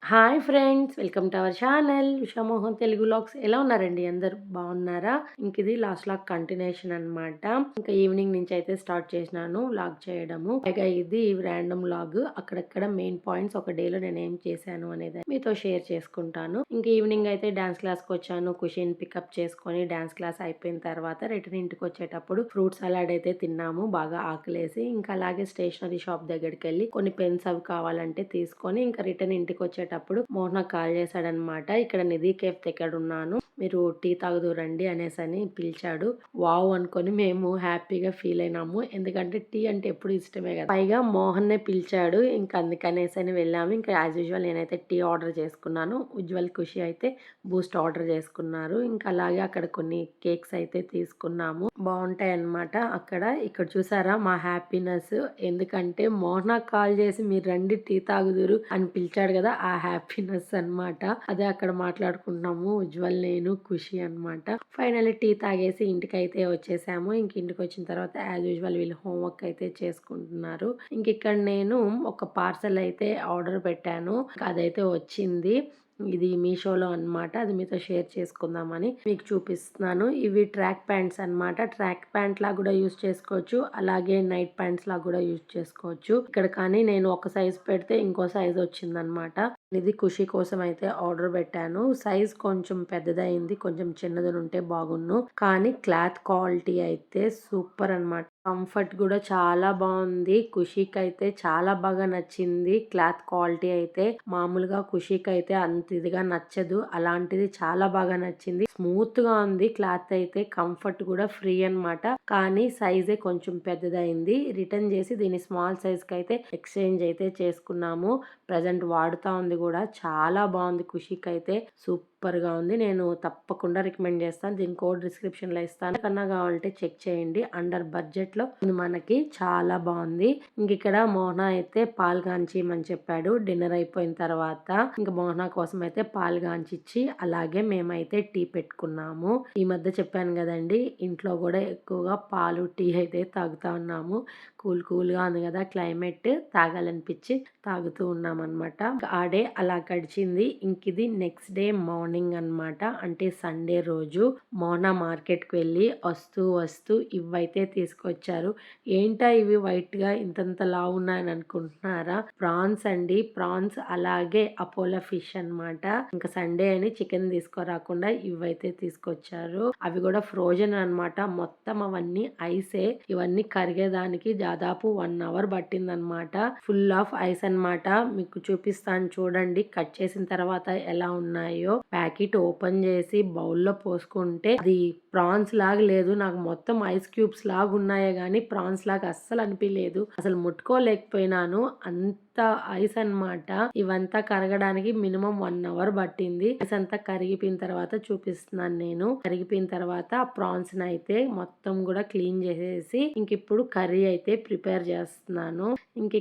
Hi friends! Welcome to our channel Usha Mohan Telugu vlogs. ఎలా ఉన్నారండి అందరూ? బాగున్నారా? ఇంక ఇది లాస్ట్ వ్లాగ్ కంటిన్యూషన్ అనమాట. ఇంకా ఈవినింగ్ నుంచి అయితే స్టార్ట్ చేసినాను వ్లాగ్ చేయడము. పైగా ఇది ర్యాండమ్ వ్లాగ్. అక్కడక్కడ మెయిన్ పాయింట్స్ ఒక డేలో నేను ఏం చేశాను అనేది మీతో షేర్ చేసుకుంటాను. ఇంక ఈవినింగ్ అయితే డాన్స్ క్లాస్కి వచ్చాను. ఖుషిని పికప్ చేసుకొని డాన్స్ క్లాస్ అయిపోయిన తర్వాత రిటర్న్ ఇంటికి వచ్చేటప్పుడు ఫ్రూట్ సలాడ్ అయితే తిన్నాము. బాగా ఆకలేసి ఇంకా అలాగే స్టేషనరీ షాప్ దగ్గరికి వెళ్ళి కొన్ని పెన్స్ అవి కావాలంటే తీసుకొని ఇంకా రిటర్న్ ఇంటికి వచ్చేటప్పుడు మోహన కాల్ చేశాడనమాట. ఇక్కడ నిధి కేఫ్ దగ్గర ఉన్నాను, మీరు టీ తాగుదు రండి అనేసి పిలిచాడు. వావ్ అనుకొని మేము హ్యాపీగా ఫీల్ అయినాము. ఎందుకంటే టీ అంటే ఎప్పుడు ఇష్టమే కదా. పైగా మోహన్ నే పిలిచాడు. ఇంకా అందుకనేసి వెళ్ళాము. ఇంకా యాజ్ యూజువల్ నేనైతే టీ ఆర్డర్ చేసుకున్నాను. ఉజ్వల్ ఖుషి అయితే బూస్ట్ ఆర్డర్ చేసుకున్నారు. ఇంకా అలాగే అక్కడ కొన్ని కేక్స్ అయితే తీసుకున్నాము. బాగుంటాయి అన్నమాట అక్కడ. ఇక్కడ చూసారా మా హ్యాపీనెస్. ఎందుకంటే మోహన కాల్ చేసి మీరు రండి టీ తాగుదురు అని పిలిచాడు కదా, ఆ హ్యాపీనెస్ అన్నమాట. అదే అక్కడ మాట్లాడుకుంటున్నాము ఉజ్వల్, నేను, ఖుషి అన్నమాట. ఫైనల్లీ టీ తాగేసి ఇంటికి అయితే వచ్చేసాము. ఇంటికి వచ్చిన తర్వాత యాజ్ యూజువల్ వీళ్ళు హోంవర్క్ అయితే చేసుకుంటున్నారు. ఇక్కడ నేను ఒక పార్సల్ అయితే ఆర్డర్ పెట్టాను. అదైతే వచ్చింది. ఇది మీషోలో అన్నమాట. అది మీతో షేర్ చేసుకుందామని మీకు చూపిస్తున్నాను. ఇవి ట్రాక్ ప్యాంట్స్ అన్నమాట. ట్రాక్ ప్యాంట్ లా కూడా యూజ్ చేసుకోవచ్చు, అలాగే నైట్ ప్యాంట్స్ లా కూడా యూజ్ చేసుకోవచ్చు. ఇక్కడ కానీ నేను ఒక సైజ్ పెడితే ఇంకో సైజ్ వచ్చిందనమాట. ఇది ఖుషి కోసం అయితే ఆర్డర్ పెట్టాను. సైజ్ కొంచెం పెద్దదైంది, కొంచెం చిన్నది ఉంటే బాగున్ను. కానీ క్లాత్ క్వాలిటీ అయితే సూపర్ అన్నమాట. కంఫర్ట్ కూడా చాలా బాగుంది. ఖుషికి అయితే చాలా బాగా నచ్చింది. క్లాత్ క్వాలిటీ అయితే మామూలుగా ఖుషికి అయితే అంత ఇదిగా నచ్చదు, అలాంటిది చాలా బాగా నచ్చింది. స్మూత్ గా ఉంది క్లాత్ అయితే. కంఫర్ట్ కూడా ఫ్రీ అన్నమాట. కానీ సైజే కొంచెం పెద్దదైంది. రిటర్న్ చేసి దీన్ని స్మాల్ సైజ్ కి అయితే ఎక్స్చేంజ్ అయితే చేసుకున్నాము. ప్రజెంట్ వాడుతా ఉంది కూడా. చాలా బాగుంది. ఖుషికి అయితే సూపర్ గా ఉంది. నేను తప్పకుండా రికమెండ్ చేస్తాను. దీని కోడ్ డిస్క్రిప్షన్ లో ఇస్తాను. కన్నా కావాలంటే చెక్ చేయండి. అండర్ బడ్జెట్ లో మనకి చాలా బాగుంది. ఇక్కడ మోహన అయితే పాలు కాంచిమని చెప్పాడు. డిన్నర్ అయిపోయిన తర్వాత ఇంకా మోహన కోసం అయితే పాలు కాంచిచ్చి అలాగే మేమైతే టీ పెట్టుకున్నాము. ఈ మధ్య చెప్పాను కదండి, ఇంట్లో కూడా ఎక్కువగా పాలు టీ అయితే తాగుతా ఉన్నాము. కూల్ గా ఉంది కదా క్లైమేట్, తాగాలనిపించి తాగుతూ ఉన్నాం అనమాట. ఆ డే అలా గడిచింది. ఇది నెక్స్ట్ డే మార్నింగ్ అన్నమాట. అంటే సండే రోజు మోహన మార్కెట్ కి వెళ్ళి వస్తూ ఇవైతే తీసుకొచ్చారు. ఏంటా ఇవి వైట్ గా ఇంతంత లావు ఉన్నాయని అనుకుంటున్నారా? ప్రాన్స్ అండి. ప్రాన్స్ అలాగే అపోలో ఫిష్ అన్నమాట. ఇంకా సండే అని చికెన్ తీసుకురాకుండా ఇవైతే తీసుకొచ్చారు. అవి కూడా ఫ్రోజన్ అన్నమాట. మొత్తం అవన్నీ ఐసే. ఇవన్నీ కరిగేదానికి దాదాపు 1 అవర్ పట్టిందన్నమాట. ఫుల్ ఆఫ్ ఐస్ అన్నమాట. మీకు చూపిస్తాను చూడండి కట్ చేసిన తర్వాత ఎలా ఉన్నాయో. ప్యాకెట్ ఓపెన్ చేసి బౌల్లో పోసుకుంటే అది ప్రాన్స్ లాగా లేదు. నాకు మొత్తం ఐస్ క్యూబ్స్ లాగా ఉన్నాయే గానీ ప్రాన్స్ లాగా అస్సలు అనిపించలేదు. అసలు ముట్టుకోలేకపోయినాను. అంత ఐస్ అన్నమాట. ఇవంతా కరగడానికి మినిమం 1 అవర్ పట్టింది. ఐస్ అంతా కరిగిపోయిన తర్వాత చూపిస్తున్నాను నేను. కరిగిపోయిన తర్వాత ప్రాన్స్ అయితే మొత్తం కూడా క్లీన్ చేసేసి ఇప్పుడు కర్రీ అయితే ప్రిపేర్ చేస్తున్నాను.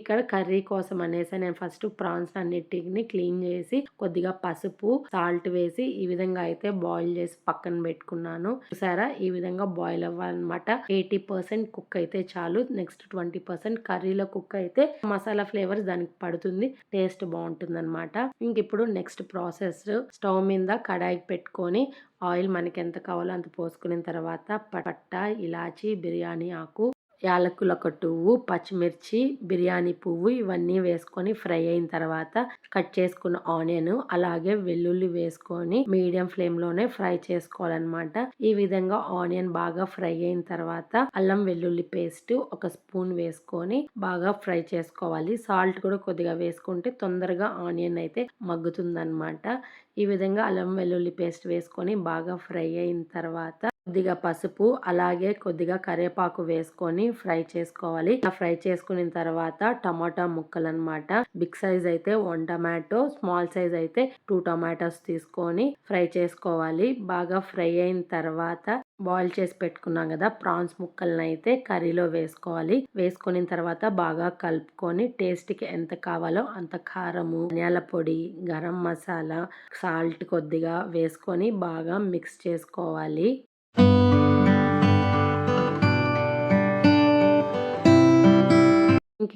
ఇక్కడ కర్రీ కోసం అనేసి నేను ఫస్ట్ ప్రాన్స్ అన్నిటిని క్లీన్ చేసి కొద్దిగా పసుపు, సాల్ట్ వేసి ఈ విధంగా అయితే బాయిల్ చేసి పక్కన పెట్టుకున్నాను. చూసారా ఈ విధంగా బాయిల్ అవ్వాలన్నమాట. 80% కుక్ అయితే చాలు. నెక్స్ట్ 20% కర్రీలో కుక్ అయితే మసాలా ఫ్లేవర్స్ దానికి పడుతుంది, టేస్ట్ బాగుంటుంది అనమాట. ఇప్పుడు నెక్స్ట్ ప్రాసెస్, స్టవ్ మీద కడాయి పెట్టుకొని ఆయిల్ మనకి ఎంత కావాలో అంత పోసుకున్న తర్వాత పట్టా, ఇలాచి, బిర్యానీ ఆకు, యాలకులు ఒక 2, పచ్చిమిర్చి, బిర్యానీ పువ్వు ఇవన్నీ వేసుకొని ఫ్రై అయిన తర్వాత కట్ చేసుకున్న ఆనియన్ అలాగే వెల్లుల్లి వేసుకొని మీడియం ఫ్లేమ్ లోనే ఫ్రై చేసుకోవాలన్నమాట. ఈ విధంగా ఆనియన్ బాగా ఫ్రై అయిన తర్వాత అల్లం వెల్లుల్లి పేస్ట్ ఒక స్పూన్ వేసుకొని బాగా ఫ్రై చేసుకోవాలి. సాల్ట్ కూడా కొద్దిగా వేసుకుంటే తొందరగా ఆనియన్ అయితే మగ్గుతుందన్నమాట. ఈ విధంగా అల్లం వెల్లుల్లి పేస్ట్ వేసుకొని బాగా ఫ్రై అయిన తర్వాత కొద్దిగా పసుపు అలాగే కొద్దిగా కరివేపాకు వేసుకొని ఫ్రై చేసుకోవాలి. ఫ్రై చేసుకున్న తర్వాత టమాటా ముక్కలు అన్నమాట. బిగ్ సైజ్ అయితే 1 టమాటో, స్మాల్ సైజ్ అయితే 2 టమాటోస్ తీసుకొని ఫ్రై చేసుకోవాలి. బాగా ఫ్రై అయిన తర్వాత బాయిల్ చేసి పెట్టుకున్నాం కదా ప్రాన్స్ ముక్కలను అయితే కర్రీలో వేసుకోవాలి. వేసుకున్న తర్వాత బాగా కలుపుకొని టేస్ట్ కి ఎంత కావాలో అంత కారము, ధనియాల పొడి, గరం మసాలా, సాల్ట్ కొద్దిగా వేసుకొని బాగా మిక్స్ చేసుకోవాలి.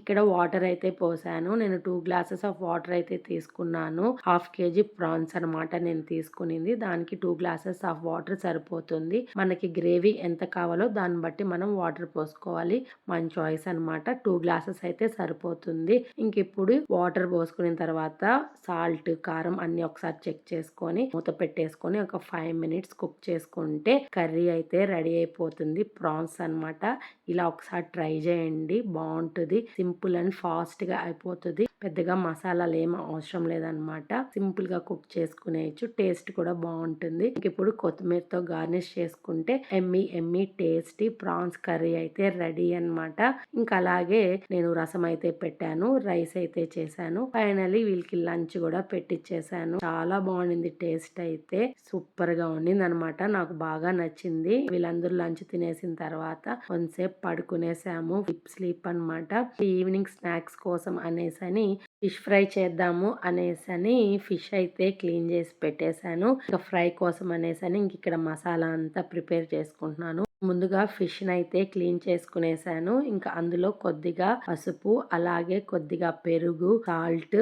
ఇక్కడ వాటర్ అయితే పోసాను. నేను 2 గ్లాసెస్ ఆఫ్ వాటర్ అయితే తీసుకున్నాను. 1/2 కేజీ ప్రాన్స్ అనమాట నేను తీసుకునింది. దానికి 2 గ్లాసెస్ ఆఫ్ వాటర్ సరిపోతుంది. మనకి గ్రేవీ ఎంత కావాలో దాన్ని బట్టి మనం వాటర్ పోసుకోవాలి. మన చాయిస్ అనమాట. 2 గ్లాసెస్ అయితే సరిపోతుంది. ఇప్పుడు వాటర్ పోసుకున్న తర్వాత సాల్ట్, కారం అన్ని ఒకసారి చెక్ చేసుకొని మూత పెట్టేసుకొని ఒక 5 మినిట్స్ కుక్ చేసుకుంటే కర్రీ అయితే రెడీ అయిపోతుంది. ప్రాన్స్ అనమాట. ఇలా ఒకసారి ట్రై చేయండి, బాగుంటుంది. సింపుల్ అండ్ ఫాస్ట్ గా అయిపోతుంది. పెద్దగా మసాలాలు ఏం అవసరం లేదనమాట. సింపుల్ గా కుక్ చేసుకునేయచ్చు. టేస్ట్ కూడా బాగుంటుంది. ఇప్పుడు కొత్తిమీరతో గార్నిష్ చేసుకుంటే ఎమ్మి ఎమ్మి టేస్టీ ప్రాన్స్ కర్రీ అయితే రెడీ అనమాట. ఇంకా అలాగే నేను రసం అయితే పెట్టాను, రైస్ అయితే చేశాను. ఫైనలీ వీళ్ళకి లంచ్ కూడా పెట్టిచ్చేసాను. చాలా బాగుంది. టేస్ట్ అయితే సూపర్ గా ఉండింది అనమాట. నాకు బాగా నచ్చింది. వీళ్ళందరూ లంచ్ తినేసిన తర్వాత కొంతసేపు పడుకునేసాము. స్లీప్ అనమాట. ఈవినింగ్ స్నాక్స్ కోసం అనేసని ఫిష్ ఫ్రై చేద్దాము అనేసని ఫిష్ అయితే క్లీన్ చేసి పెట్టేశాను. ఇంకా ఫ్రై కోసం అనేసని ఇక్కడ మసాలా అంతా ప్రిపేర్ చేసుకుంటున్నాను. ముందుగా ఫిష్ అయితే క్లీన్ చేసుకునేసాను. ఇంకా అందులో కొద్దిగా పసుపు, అలాగే కొద్దిగా పెరుగు, సాల్ట్,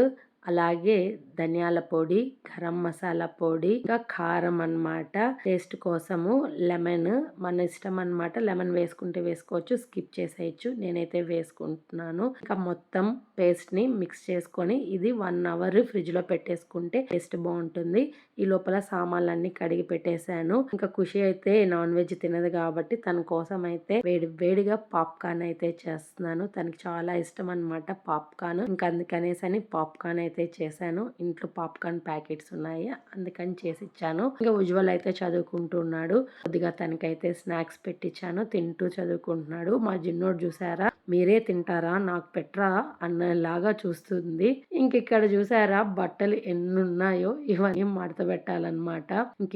అలాగే ధనియాల పొడి, గరం మసాలా పొడి, ఇంకా కారం అన్నమాట. టేస్ట్ కోసము లెమన్ మన ఇష్టం అన్నమాట. లెమన్ వేసుకుంటే వేసుకోవచ్చు, స్కిప్ చేసేయచ్చు. నేనైతే వేసుకుంటున్నాను. ఇంకా మొత్తం పేస్ట్ ని మిక్స్ చేసుకొని ఇది 1 అవర్ ఫ్రిడ్జ్ లో పెట్టేసుకుంటే టేస్ట్ బాగుంటుంది. ఈ లోపల సామాన్లన్నీ కడిగి పెట్టేశాను. ఇంకా ఖుషి అయితే నాన్ వెజ్ తినదు కాబట్టి తన కోసం అయితే వేడిగా పాప్కార్న్ అయితే చేస్తున్నాను. తనకి చాలా ఇష్టం అన్నమాట పాప్కార్న్. ఇంకా అందుకనేసని పాప్కార్న్ అయితే చేశాను. ఇంట్లో పాప్కార్న్ ప్యాకెట్స్ ఉన్నాయి, అందుకని చేసి ఇచ్చాను. ఇంకా ఉజ్వల్ అయితే చదువుకుంటున్నాడు. కొద్దిగా తనకైతే స్నాక్స్ పెట్టించాను, తింటూ చదువుకుంటున్నాడు. మా జిన్నోడు చూసారా, మీరే తింటారా నాకు పెట్టరా అన్నలాగా చూస్తుంది. ఇక్కడ చూసారా బట్టలు ఎన్ని ఉన్నాయో, ఇవన్నీ మడత పెట్టాలన్నమాట.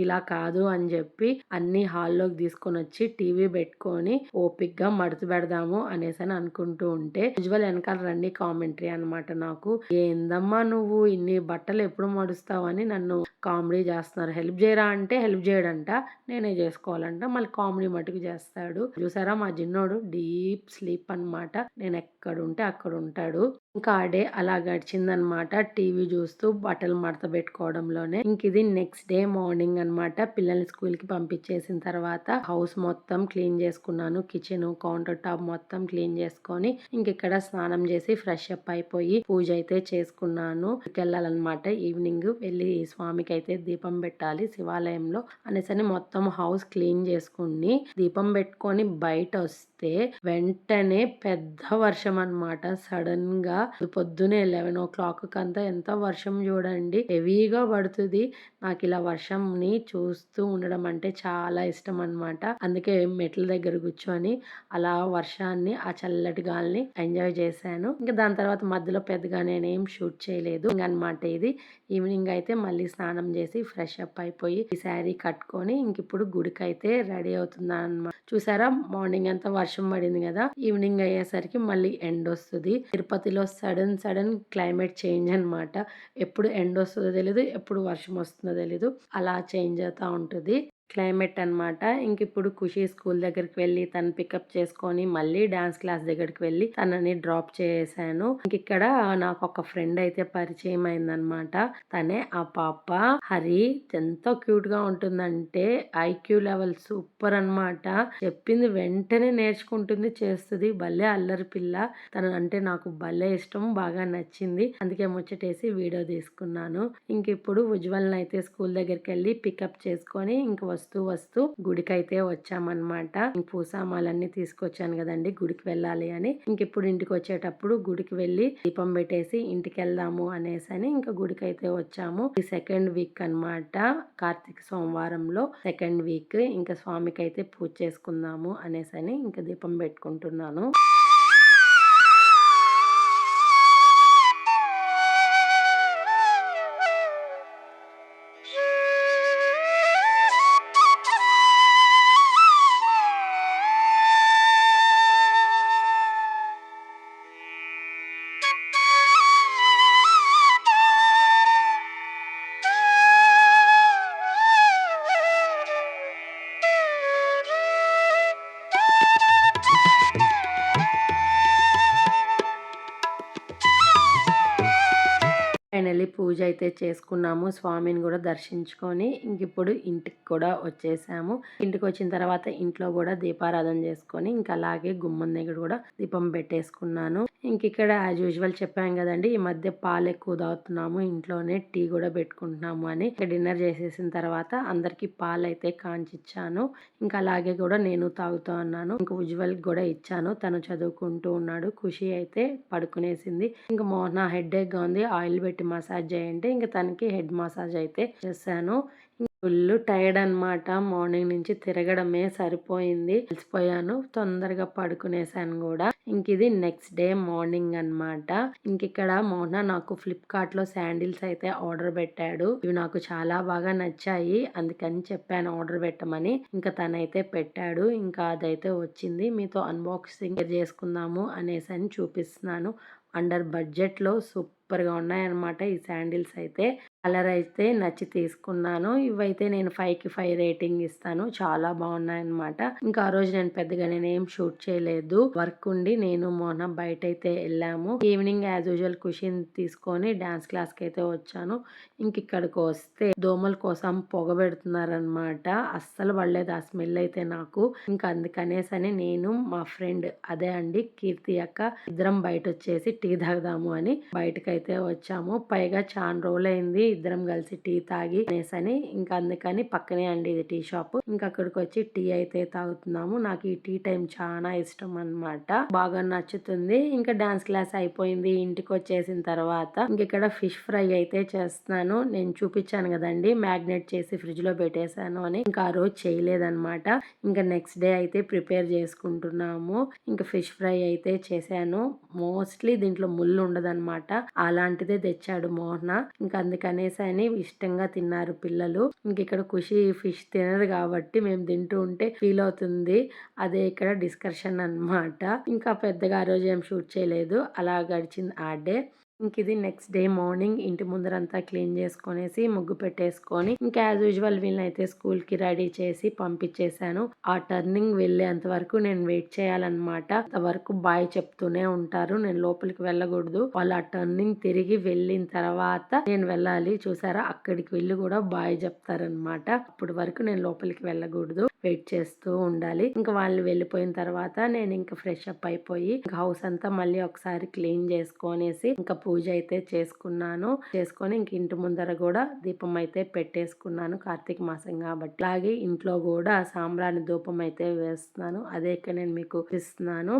ఇలా కాదు అని చెప్పి అన్ని హాల్లోకి తీసుకొని వచ్చి టీవీ పెట్టుకొని ఓపిక్ గా మడత పెడదాము అనేసి అనుకుంటూ ఉంటే ఉజ్వల్ వెనకాల రండి కామెంటరీ అనమాట. నాకు ఏందమ్మా నువ్వు ఇన్ని బట్టలు ఎప్పుడు మడుస్తావని నన్ను కామెడీ చేస్తున్నారు. హెల్ప్ చేయరా అంటే హెల్ప్ చేయడంట, నేనే చేసుకోవాలంట. మళ్ళీ కామెడీ మటుకు చేస్తాడు. చూసారా మా జిన్నోడు డీప్ స్లీప్ అన్నమాట. నేను ఎక్కడ ఉంటే అక్కడ ఉంటాడు. ఇంకా ఆ డే అలా గడిచిందనమాట. టీవీ చూస్తూ బట్టలు మడత పెట్టుకోవడంలోనే. ఇది నెక్స్ట్ డే మార్నింగ్ అనమాట. పిల్లల్ని స్కూల్ కి పంపించేసిన తర్వాత హౌస్ మొత్తం క్లీన్ చేసుకున్నాను. కిచెన్, కౌంటర్ టాప్ మొత్తం క్లీన్ చేసుకొని ఇక్కడ స్నానం చేసి ఫ్రెష్ అప్ అయిపోయి పూజ అయితే చేసుకున్నాను. వెళ్ళాలన్నమాట. ఈవినింగ్ వెళ్ళి స్వామికి అయితే దీపం పెట్టాలి శివాలయంలో అనేసని మొత్తం హౌస్ క్లీన్ చేసుకుని దీపం పెట్టుకొని బయట వస్తే వెంటనే పెద్ద వర్షం అన్నమాట. సడన్ గా పొద్దునే 11 o'clock కంతా ఎంత వర్షం చూడండి, హెవీగా పడుతుంది. నాకు ఇలా వర్షంని చూస్తూ ఉండడం అంటే చాలా ఇష్టం అన్నమాట. అందుకే మెట్ల దగ్గర కూర్చొని అలా వర్షాన్ని, ఆ చల్లటి గాలిని ఎంజాయ్ చేశాను. ఇంకా దాని తర్వాత మధ్యలో పెద్దగా నేనేం షూట్ చేయలేదు అనమాట. ఇది ఈవినింగ్ అయితే మళ్ళీ స్నానం చేసి ఫ్రెష్ అప్ అయిపోయి ఈ శారీ కట్టుకొని ఇప్పుడు గుడికి అయితే రెడీ అవుతుందా అన్నమాట. చూసారా మార్నింగ్ అంతా వర్షం పడింది కదా, ఈవినింగ్ అయ్యేసరికి మళ్ళీ ఎండ్ వస్తుంది. తిరుపతిలో సడన్ క్లైమేట్ చేంజ్ అన్నమాట. ఎప్పుడు ఎండ్ వస్తుందో తెలీదు, ఎప్పుడు వర్షం వస్తుందో తెలీదు. అలా చేంజ్ అవుతా ఉంటుంది క్లైమేట్ అన్నమాట. ఇప్పుడు ఖుషి స్కూల్ దగ్గరికి వెళ్ళి తను పికప్ చేసుకొని మళ్ళీ డాన్స్ క్లాస్ దగ్గరికి వెళ్ళి తనని డ్రాప్ చేశాను. ఇక్కడ నాకు ఒక ఫ్రెండ్ అయితే పరిచయం అయిందనమాట. తనే ఆ పాప హరి. ఎంతో క్యూట్ గా ఉంటుందంటే ఐక్యూ లెవెల్ సూపర్ అన్నమాట. చెప్పింది వెంటనే నేర్చుకుంటుంది, చేస్తుంది. భలే అల్లరి పిల్ల. తన అంటే నాకు భలే ఇష్టం, బాగా నచ్చింది. అందుకే ముచ్చటేసి వీడియో తీసుకున్నాను. ఇప్పుడు ఉజ్వల్ అయితే స్కూల్ దగ్గరికి వెళ్ళి పికప్ చేసుకొని వస్తూ గుడికైతే వచ్చామన్నమాట. పూసామాలన్నీ తీసుకొచ్చాను కదండి గుడికి వెళ్ళాలి అని. ఇప్పుడు ఇంటికి వచ్చేటప్పుడు గుడికి వెళ్ళి దీపం పెట్టేసి ఇంటికి వెళ్దాము అనేసని గుడికి అయితే వచ్చాము. ఈ సెకండ్ వీక్ అన్నమాట. కార్తీక సోమవారంలో సెకండ్ వీక్. స్వామికి అయితే పూజ చేసుకుందాము అనేసని దీపం పెట్టుకుంటున్నాను. పూజ అయితే చేసుకున్నాము. స్వామిని కూడా దర్శించుకొని ఇంకిప్పుడు ఇంటికి కూడా వచ్చేసాము. ఇంటికి వచ్చిన తర్వాత ఇంట్లో కూడా దీపారాధన చేసుకొని ఇంకా అలాగే గుమ్మం దగ్గర కూడా దీపం పెట్టేసుకున్నాను. ఇంక ఇక్కడ యాజ్ యూజువల్ చెప్పాం కదండి, ఈ మధ్య పాలు ఎక్కువ తాగుతున్నాము, ఇంట్లోనే టీ కూడా పెట్టుకుంటున్నాము అని. డిన్నర్ చేసేసిన తర్వాత అందరికి పాలు అయితే కాంచిచ్చాను. ఇంకా అలాగే కూడా నేను తాగుతూ ఉన్నాను. ఇంకా ఉజ్వల్ కూడా ఇచ్చాను, తను చదువుకుంటూ ఉన్నాడు. ఖుషి అయితే పడుకునేసింది. ఇంకా మోహన హెడేక్ గా ఉంది, ఆయిల్ పెట్టి మసాజ్ చేయంటే ఇంకా తనకి హెడ్ మసాజ్ అయితే చేశాను. ఫుల్ టైర్డ్ అనమాట. మార్నింగ్ నుంచి తిరగడమే సరిపోయింది, అలసిపోయాను. తొందరగా పడుకునేసాను కూడా. ఇంక ఇది నెక్స్ట్ డే మార్నింగ్ అనమాట. ఇంక ఇక్కడ మోహన నాకు ఫ్లిప్కార్ట్ లో శాండిల్స్ అయితే ఆర్డర్ పెట్టాడు. ఇవి నాకు చాలా బాగా నచ్చాయి, అందుకని చెప్పాను ఆర్డర్ పెట్టమని. ఇంకా తనైతే పెట్టాడు. ఇంకా అదైతే వచ్చింది, మీతో అన్బాక్సింగ్ చేసుకుందాము అనేసి అని చూపిస్తున్నాను. అండర్ బడ్జెట్ లో సూపర్ గా ఉన్నాయన్నమాట ఈ శాండిల్స్ అయితే. కలర్ అయితే నచ్చి తీసుకున్నాను. ఇవైతే నేను 5కి 5 రేటింగ్ ఇస్తాను, చాలా బాగున్నాయి అనమాట. ఇంకా ఆ రోజు నేను పెద్దగా నేనేం షూట్ చేయలేదు, వర్క్ ఉండి నేను మొన్న బయట అయితే వెళ్ళాము. ఈవినింగ్ యాజ్ యూజువల్ ఖుషిని తీసుకొని డాన్స్ క్లాస్ కి అయితే వచ్చాను. ఇంక ఇక్కడికి వస్తే దోమల కోసం పొగ పెడుతున్నారనమాట. అస్సలు పడలేదు ఆ స్మెల్ అయితే నాకు. ఇంకా అందుకనేసని నేను మా ఫ్రెండ్ అదే అండి కీర్తి అక్క ఇద్దరం బయట వచ్చేసి టీ తాగుదాము అని బయటకైతే వచ్చాము. పైగా చాలా రోజులైంది ఇద్దరం కలిసి టీ తాగి అనేసని. ఇంకా అందుకని పక్కనే అండి ఇది టీ షాప్. ఇంకా అక్కడికి వచ్చి టీ అయితే తాగుతున్నాము. నాకు ఈ టీ టైం చాలా ఇష్టం అన్నమాట, బాగా నచ్చుతుంది. ఇంకా డాన్స్ క్లాస్ అయిపోయింది. ఇంటికి వచ్చేసిన తర్వాత ఇంక ఇక్కడ ఫిష్ ఫ్రై అయితే చేస్తున్నాను. నేను చూపించాను కదండి మ్యాగ్నేట్ చేసి ఫ్రిడ్జ్ లో పెట్టేశాను అని, ఇంకా ఆ రోజు చేయలేదన్నమాట. ఇంకా నెక్స్ట్ డే అయితే ప్రిపేర్ చేసుకుంటున్నాము. ఇంకా ఫిష్ ఫ్రై అయితే చేశాను. మోస్ట్లీ దీంట్లో ముళ్ళు ఉండదన్నమాట, అలాంటిదే తెచ్చాడు మోహన. ఇంకా అందుకనేసి అని ఇష్టంగా తిన్నారు పిల్లలు. ఇంక ఇక్కడ ఖుషి ఫిష్ తినదు కాబట్టి మేము తింటూ ఉంటే ఫీల్ అవుతుంది, అదే ఇక్కడ డిస్కషన్ అన్నమాట. ఇంకా పెద్దగా ఆ రోజు ఏం షూట్ చేయలేదు, అలా గడిచింది ఆ డే. ఇంక ఇది నెక్స్ట్ డే మార్నింగ్ ఇంటి ముందరంతా క్లీన్ చేసుకొనేసి ముగ్గు పెట్టేసుకొని ఇంకా యాజ్ యూజువల్ వీళ్ళనైతే స్కూల్ కి రెడీ చేసి పంపించేశాను. ఆ టర్నింగ్ వెళ్ళేంత వరకు నేను వెయిట్ చేయాలన్నమాట. అంతవరకు బాయ్ చెప్తూనే ఉంటారు, నేను లోపలికి వెళ్ళకూడదు. వాళ్ళు ఆ టర్నింగ్ తిరిగి వెళ్ళిన తర్వాత నేను వెళ్ళాలి. చూసారా, అక్కడికి వెళ్ళి కూడా బాయ్ చెప్తారనమాట. అప్పటి వరకు నేను లోపలికి వెళ్ళకూడదు, వెయిట్ చేస్తూ ఉండాలి. ఇంకా వాళ్ళు వెళ్ళిపోయిన తర్వాత నేను ఇంకా ఫ్రెష్ అప్ అయిపోయి ఇంకా హౌస్ అంతా మళ్ళీ ఒకసారి క్లీన్ చేసుకొనేసి ఇంకా పూజ అయితే చేసుకొని ఇంక ఇంటి ముందర కూడా దీపం అయితే పెట్టేసుకున్నాను, కార్తీక మాసం కాబట్టి. అలాగే ఇంట్లో కూడా సాంబ్రాణి ధూపం అయితే వేస్తున్నాను, అదే ఇక్కడ నేను మీకు ఇస్తున్నాను.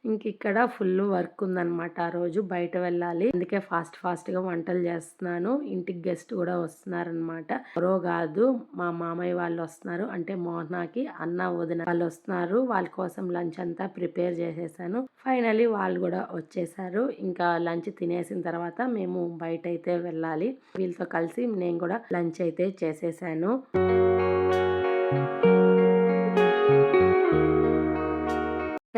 ఇంక ఇక్కడ ఫుల్ వర్క్ ఉందన్నమాట. ఆ రోజు బయట వెళ్ళాలి, అందుకే ఫాస్ట్ గా వంటలు చేస్తున్నాను. ఇంటికి గెస్ట్ కూడా వస్తున్నారనమాట. ఎవరో కాదు, మా మామయ్య వాళ్ళు వస్తున్నారు, అంటే మోహనాకి అన్న వదిన వాళ్ళు వస్తున్నారు. వాళ్ళ కోసం లంచ్ అంతా ప్రిపేర్ చేసేసాను. ఫైనలీ వాళ్ళు కూడా వచ్చేసారు. ఇంకా లంచ్ తినేసిన తర్వాత మేము బయట అయితే వెళ్ళాలి. వీళ్ళతో కలిసి నేను కూడా లంచ్ అయితే చేసేసాను.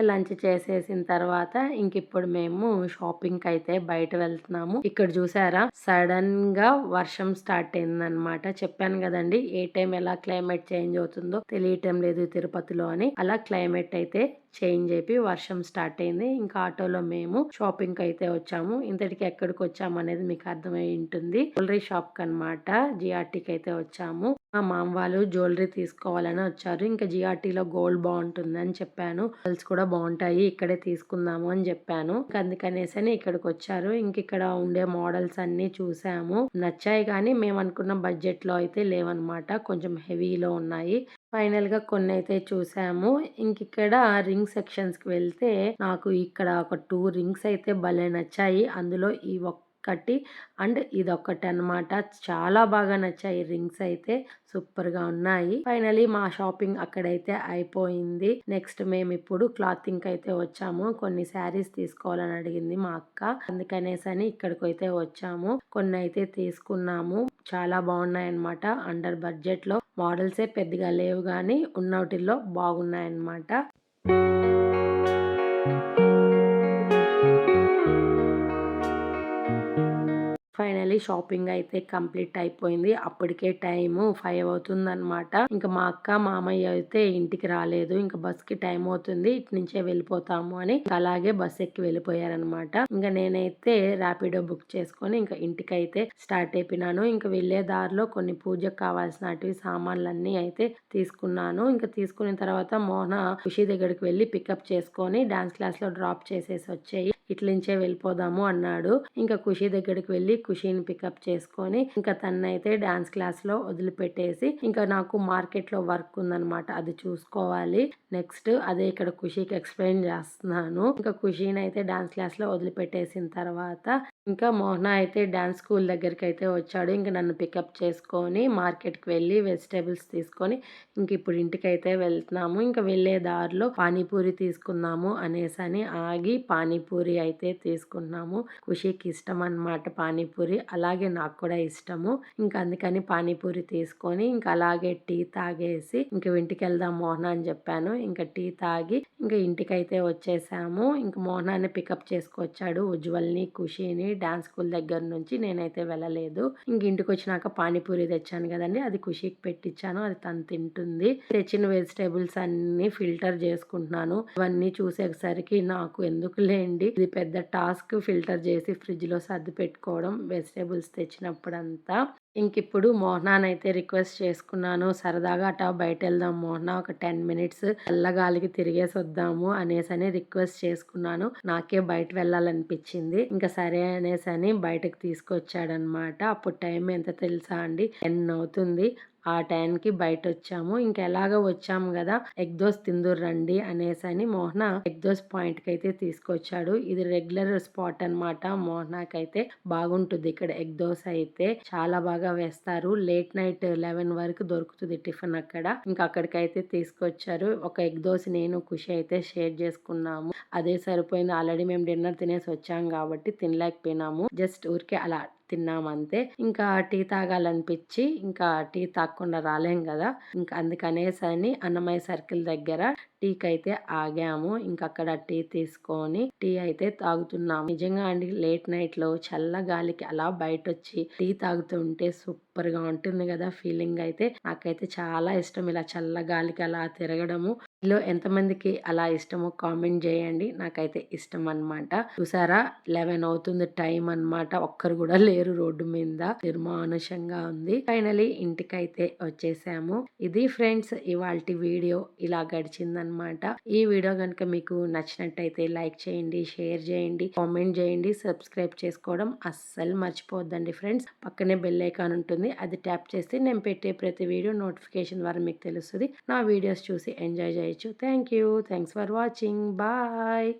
లంచ్ చేసేసిన తర్వాత ఇంక ఇప్పుడు మేము షాపింగ్ కి అయితే బయట వెళ్తున్నాము. ఇక్కడ చూసారా, సడన్ గా వర్షం స్టార్ట్ అయిందనమాట. చెప్పాను కదండి ఏ టైం ఎలా క్లైమేట్ చేంజ్ అవుతుందో తెలియటం లేదు తిరుపతిలో అని. అలా క్లైమేట్ అయితే చేంజ్ అయిపోయి వర్షం స్టార్ట్ అయింది. ఇంకా ఆటోలో మేము షాపింగ్ కి అయితే వచ్చాము. ఇంతటికి ఎక్కడికి వచ్చాము అనేది మీకు అర్థమై ఉంటుంది, జ్యువెలరీ షాప్ కి అనమాట. జిఆర్టీకి అయితే వచ్చాము. మా మామ వాళ్ళు జ్యువెలరీ తీసుకోవాలని వచ్చారు. ఇంకా జిఆర్టీలో గోల్డ్ బాగుంటుంది అని చెప్పాను, గర్ల్స్ కూడా బాగుంటాయి, ఇక్కడే తీసుకుందాము అని చెప్పాను. అందుకనేసి ఇక్కడికి వచ్చారు. ఇంక ఇక్కడ ఉండే మోడల్స్ అన్ని చూసాము, నచ్చాయి. కానీ మేము అనుకున్న బడ్జెట్ లో అయితే లేవన్నమాట, కొంచెం హెవీలో ఉన్నాయి. ఫైనల్ గా కొన్ని అయితే చూసాము. ఇంక ఇక్కడ రింగ్ సెక్షన్స్ కి వెళ్తే నాకు ఇక్కడ ఒక 2 రింగ్స్ అయితే భలే నచ్చాయి. అందులో ఈ ఒక్కటి అండ్ ఇదొక్కటి అన్నమాట, చాలా బాగా నచ్చాయి రింగ్స్ అయితే, సూపర్ గా ఉన్నాయి. ఫైనలీ మా షాపింగ్ అక్కడైతే అయిపోయింది. నెక్స్ట్ మేము ఇప్పుడు క్లాతింగ్ అయితే వచ్చాము. కొన్ని శారీస్ తీసుకోవాలని అడిగింది మా అక్క, అందుకనేసని ఇక్కడికి అయితే వచ్చాము. కొన్ని అయితే తీసుకున్నాము, చాలా బాగున్నాయి అన్నమాట. అండర్ బడ్జెట్ లో మోడల్సే పెద్దగా లేవు, కానీ ఉన్నటిల్లో బాగున్నాయి అన్నమాట. ఫైనలీ షాపింగ్ అయితే కంప్లీట్ అయిపోయింది. అప్పటికే టైము 5 అవుతుందనమాట. ఇంకా మా అక్క, మామయ్య అయితే ఇంటికి రాలేదు. ఇంకా బస్‌కి టైం అవుతుంది. ఇటు నుంచే వెళ్ళిపోతాము అని అలాగే బస్ ఎక్కి వెళ్ళిపోయారనమాట. ఇంకా నేనైతే ర్యాపిడో బుక్ చేసుకొని ఇంకా ఇంటికైతే స్టార్ట్ అయిపోయినాను. ఇంకా వెళ్ళే దారిలో కొన్ని పూజకు కావాల్సినటివి సామాన్లన్నీ అయితే తీసుకున్నాను. ఇంకా తీసుకున్న తర్వాత మోహన ఖుషి దగ్గరికి వెళ్ళి పికప్ చేసుకొని డాన్స్ క్లాస్‌లో డ్రాప్ చేసేసి వచ్చేయి. ఇట్లించే వెళ్ళిపోదాము అన్నాడు. ఇంకా ఖుషి దగ్గరికి వెళ్ళి ఖుషిని పికప్ చేసుకొని ఇంకా తనైతే డాన్స్ క్లాస్ లో వదిలిపెట్టేసి ఇంకా నాకు మార్కెట్ లో వర్క్ ఉందన్నమాట, అది చూసుకోవాలి. నెక్స్ట్ అదే ఇక్కడ ఖుషికి ఎక్స్ప్లెయిన్ చేస్తున్నాను. ఇంకా ఖుషిని అయితే డాన్స్ క్లాస్ లో వదిలిపెట్టేసిన తర్వాత ఇంకా మోహన అయితే డాన్స్ స్కూల్ దగ్గరికి అయితే వచ్చాడు. ఇంకా నన్ను పికప్ చేసుకొని మార్కెట్కి వెళ్ళి వెజిటేబుల్స్ తీసుకొని ఇంక ఇప్పుడు ఇంటికైతే వెళ్తున్నాము. ఇంకా వెళ్ళే దారిలో పానీపూరి తీసుకుందాము అనేసని ఆగి పానీపూరి అయితే తీసుకున్నాము. ఖుషికి ఇష్టం అన్నమాట పానీపూరి, అలాగే నాకు కూడా ఇష్టము. ఇంకా అందుకని పానీపూరి తీసుకొని ఇంకా అలాగే టీ తాగేసి ఇంక ఇంటికి వెళ్దాం మోహన అని చెప్పాను. ఇంకా టీ తాగి ఇంకా ఇంటికైతే వచ్చేసాము. ఇంకా మోహనాన్ని పికప్ చేసుకొచ్చాడు ఉజ్వల్ని, ఖుషిని డాన్స్ స్కూల్ దగ్గర నుంచి. నేనైతే వెళ్ళలేదు. ఇంక ఇంటికి వచ్చినాక పానీపూరి తెచ్చాను కదండి, అది ఖుషికి పెట్టించాను. అది తను తింటుంది. తెచ్చిన వెజిటేబుల్స్ అన్ని ఫిల్టర్ చేసుకుంటున్నాను. ఇవన్నీ చూసేసరికి నాకు ఎందుకు లేండి ఇది పెద్ద టాస్క్, ఫిల్టర్ చేసి ఫ్రిడ్జ్ లో సర్ది పెట్టుకోవడం వెజిటేబుల్స్ తెచ్చినప్పుడంతా. ఇంకిప్పుడు మోహనానైతే రిక్వెస్ట్ చేసుకున్నాను, సరదాగా అటా బయట వెళ్దాం మోహన, ఒక 10 మినిట్స్ చల్లగాలికి తిరిగేసి వద్దాము అనేసని రిక్వెస్ట్ చేసుకున్నాను. నాకే బయట వెళ్ళాలనిపించింది. ఇంకా సరే అనేసని బయటకు తీసుకొచ్చాడనమాట. అప్పుడు టైం ఎంత తెలుసా అండి, 10 అవుతుంది. ఆ టైంకి బయట వచ్చాము. ఇంకా ఎలాగో వచ్చాము కదా, ఎగ్ దోస్ తిందురు రండి అనేసని మోహన ఎగ్ దోస్ పాయింట్ కి అయితే తీసుకొచ్చాడు. ఇది రెగ్యులర్ స్పాట్ అనమాట. మోహనాకైతే బాగుంటుంది ఇక్కడ ఎగ్ దోస్ అయితే చాలా బాగా వేస్తారు. లేట్ నైట్ 11 వరకు దొరుకుతుంది టిఫిన్ అక్కడ. ఇంకా అక్కడికైతే తీసుకొచ్చారు. ఒక ఎగ్ దోస్ నేను ఖుషి అయితే షేర్ చేసుకున్నాము. అదే సరిపోయింది. ఆల్రెడీ మేము డిన్నర్ తినేసి వచ్చాం కాబట్టి తినలేకపోయినాము. జస్ట్ ఊరికే అలా తిన్నామంతే. ఇంకా టీ తాగాలనిపించి ఇంకా టీ తాగకుండా రాలేం కదా, ఇంకా అందుకనేసని అన్నమయ్య సర్కిల్ దగ్గర టీకి అయితే ఆగాము. ఇంకా అక్కడ టీ తీసుకొని టీ అయితే తాగుతున్నాము. నిజంగా అండి లేట్ నైట్ లో చల్ల గాలికి అలా బయట వచ్చి టీ తాగుతుంటే సూపర్ గా ఉంటుంది కదా ఫీలింగ్. అయితే నాకైతే చాలా ఇష్టం ఇలా చల్ల గాలికి అలా తిరగడము. లో ఎంతమందికి అలా ఇష్టమో కామెంట్ చేయండి. నాకైతే ఇష్టం అన్నమాట. చూసారా 11 అవుతుంది టైం అన్నమాట. ఒక్కరు కూడా లేరు రోడ్డు మీద, నిర్మానుషంగా ఉంది. ఫైనలీ ఇంటికైతే వచ్చేసాము. ఇది ఫ్రెండ్స్ ఇవాల్టి వీడియో, ఇలా గడిచిందనమాట. ఈ వీడియో కనుక మీకు నచ్చినట్టయితే లైక్ చేయండి, షేర్ చేయండి, కామెంట్ చేయండి, సబ్స్క్రైబ్ చేసుకోవడం అస్సలు మర్చిపోవద్దండి ఫ్రెండ్స్. పక్కనే బెల్ ఐకాన్ ఉంటుంది, అది ట్యాప్ చేస్తే నేను పెట్టే ప్రతి వీడియో నోటిఫికేషన్ ద్వారా మీకు తెలుస్తుంది. నా వీడియోస్ చూసి ఎంజాయ్ చేయొచ్చు. Thank you. Thanks for watching. Bye.